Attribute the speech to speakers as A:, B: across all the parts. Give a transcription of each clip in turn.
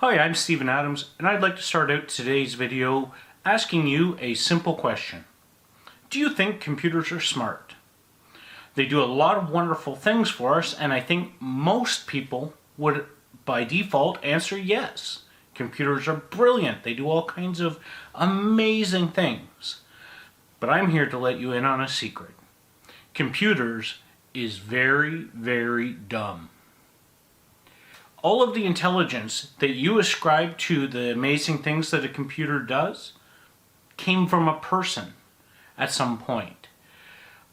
A: Hi, I'm Stephen Adams, and I'd like to start out today's video asking you a simple question. Do you think computers are smart? They do a lot of wonderful things for us, and I think most people would, by default, answer yes. Computers are brilliant. They do all kinds of amazing things. But I'm here to let you in on a secret. Computers is very, very dumb. All of the intelligence that you ascribe to the amazing things that a computer does came from a person at some point.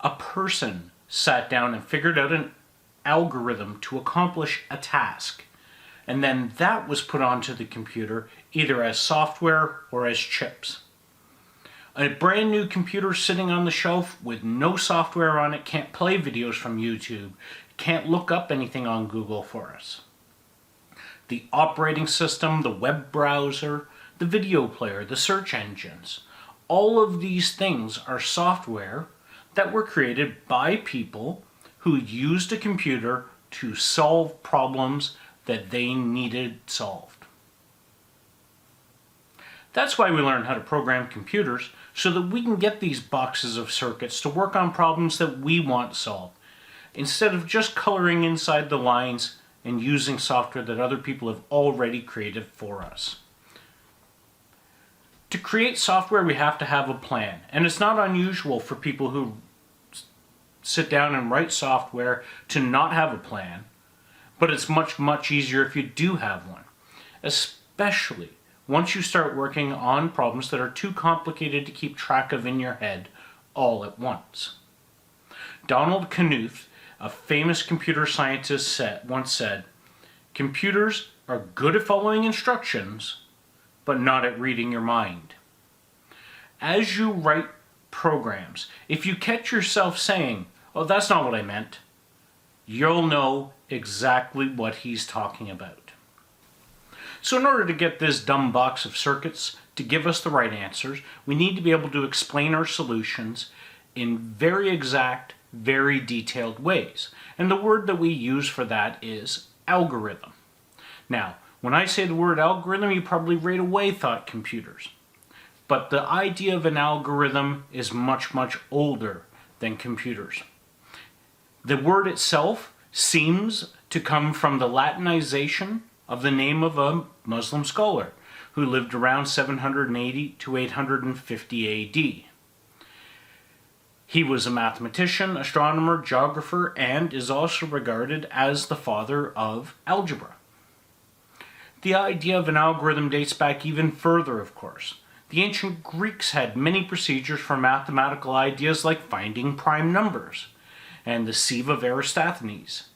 A: A person sat down and figured out an algorithm to accomplish a task. And then that was put onto the computer either as software or as chips. A brand new computer sitting on the shelf with no software on it can't play videos from YouTube, can't look up anything on Google for us. The operating system, the web browser, the video player, the search engines. All of these things are software that were created by people who used a computer to solve problems that they needed solved. That's why we learn how to program computers, so that we can get these boxes of circuits to work on problems that we want solved, instead of just coloring inside the lines and using software that other people have already created for us. To create software, we have to have a plan, and it's not unusual for people who sit down and write software to not have a plan, but it's much, much easier if you do have one, especially once you start working on problems that are too complicated to keep track of in your head all at once. Donald Knuth, a famous computer scientist, once said, "Computers are good at following instructions, but not at reading your mind." As you write programs, if you catch yourself saying, "Oh, that's not what I meant," you'll know exactly what he's talking about. So in order to get this dumb box of circuits to give us the right answers, we need to be able to explain our solutions in very exact, very detailed ways. And the word that we use for that is algorithm. Now, when I say the word algorithm, you probably right away thought computers. But the idea of an algorithm is much, much older than computers. The word itself seems to come from the Latinization of the name of a Muslim scholar who lived around 780 to 850 AD. He was a mathematician, astronomer, geographer, and is also regarded as the father of algebra. The idea of an algorithm dates back even further, of course. The ancient Greeks had many procedures for mathematical ideas like finding prime numbers, and the sieve of Eratosthenes.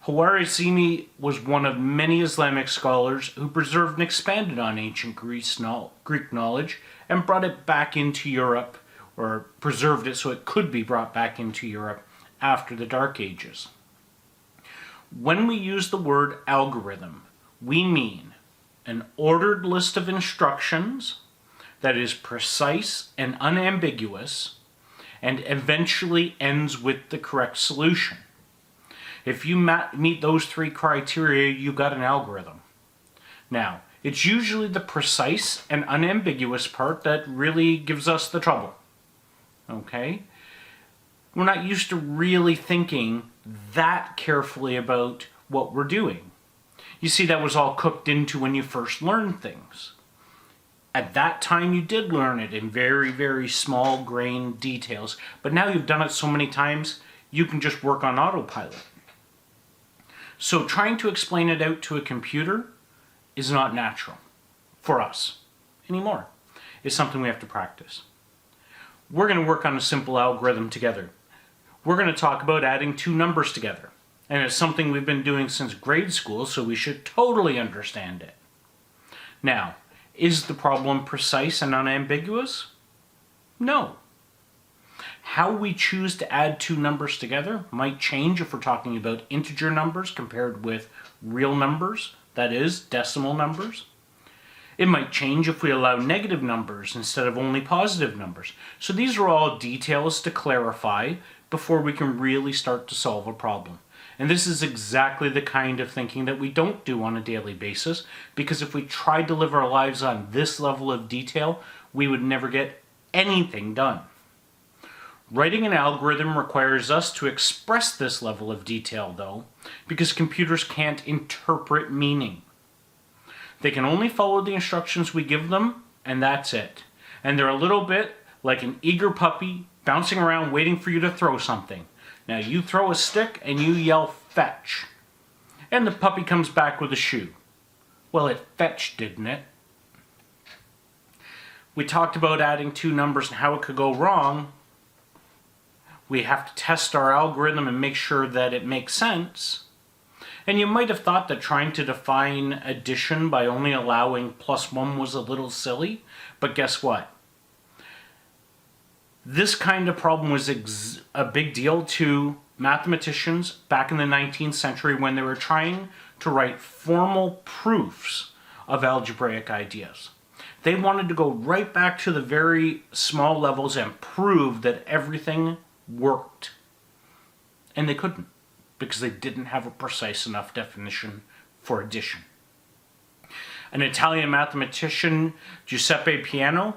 A: Khwarizmi was one of many Islamic scholars who preserved and expanded on ancient Greek knowledge and brought it back into Europe, or preserved it so it could be brought back into Europe after the Dark Ages. When we use the word algorithm, we mean an ordered list of instructions that is precise and unambiguous and eventually ends with the correct solution. If you meet those three criteria, you got an algorithm. Now, it's usually the precise and unambiguous part that really gives us the trouble. Okay? We're not used to really thinking that carefully about what we're doing. You see, that was all cooked into when you first learned things. At that time, you did learn it in very, very small grained details, but now you've done it so many times, you can just work on autopilot. So trying to explain it out to a computer is not natural for us anymore. It's something we have to practice. We're going to work on a simple algorithm together. We're going to talk about adding two numbers together. And it's something we've been doing since grade school, so we should totally understand it. Now, is the problem precise and unambiguous? No. How we choose to add two numbers together might change if we're talking about integer numbers compared with real numbers, that is, decimal numbers. It might change if we allow negative numbers instead of only positive numbers. So these are all details to clarify before we can really start to solve a problem. And this is exactly the kind of thinking that we don't do on a daily basis, because if we tried to live our lives on this level of detail, we would never get anything done. Writing an algorithm requires us to express this level of detail, though, because computers can't interpret meaning. They can only follow the instructions we give them, and that's it. And they're a little bit like an eager puppy bouncing around waiting for you to throw something. Now you throw a stick and you yell, "Fetch." And the puppy comes back with a shoe. Well, it fetched, didn't it? We talked about adding two numbers and how it could go wrong. We have to test our algorithm and make sure that it makes sense. And you might have thought that trying to define addition by only allowing +1 was a little silly, but guess what? This kind of problem was a big deal to mathematicians back in the 19th century when they were trying to write formal proofs of algebraic ideas. They wanted to go right back to the very small levels and prove that everything worked. And they couldn't, because they didn't have a precise enough definition for addition. An Italian mathematician, Giuseppe Peano,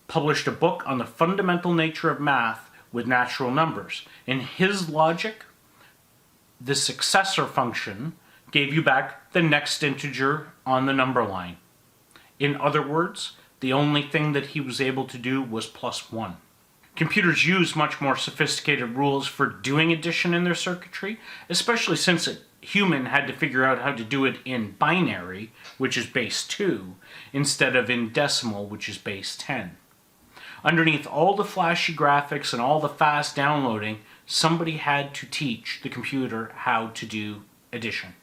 A: published a book on the fundamental nature of math with natural numbers. In his logic, the successor function gave you back the next integer on the number line. In other words, the only thing that he was able to do was +1. Computers use much more sophisticated rules for doing addition in their circuitry, especially since a human had to figure out how to do it in binary, which is base 2, instead of in decimal, which is base 10. Underneath all the flashy graphics and all the fast downloading, somebody had to teach the computer how to do addition.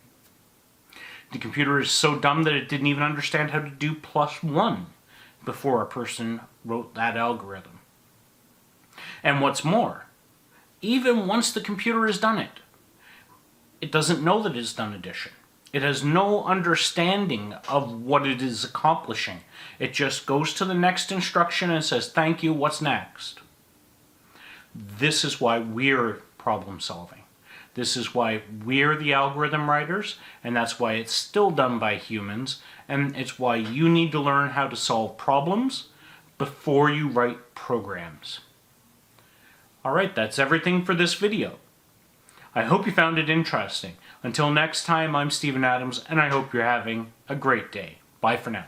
A: The computer is so dumb that it didn't even understand how to do +1 before a person wrote that algorithm. And what's more, even once the computer has done it, it doesn't know that it's done addition. It has no understanding of what it is accomplishing. It just goes to the next instruction and says, "Thank you, what's next?" This is why we're problem solving. This is why we're the algorithm writers, and that's why it's still done by humans, and it's why you need to learn how to solve problems before you write programs. Alright, that's everything for this video. I hope you found it interesting. Until next time, I'm Stephen Adams, and I hope you're having a great day. Bye for now.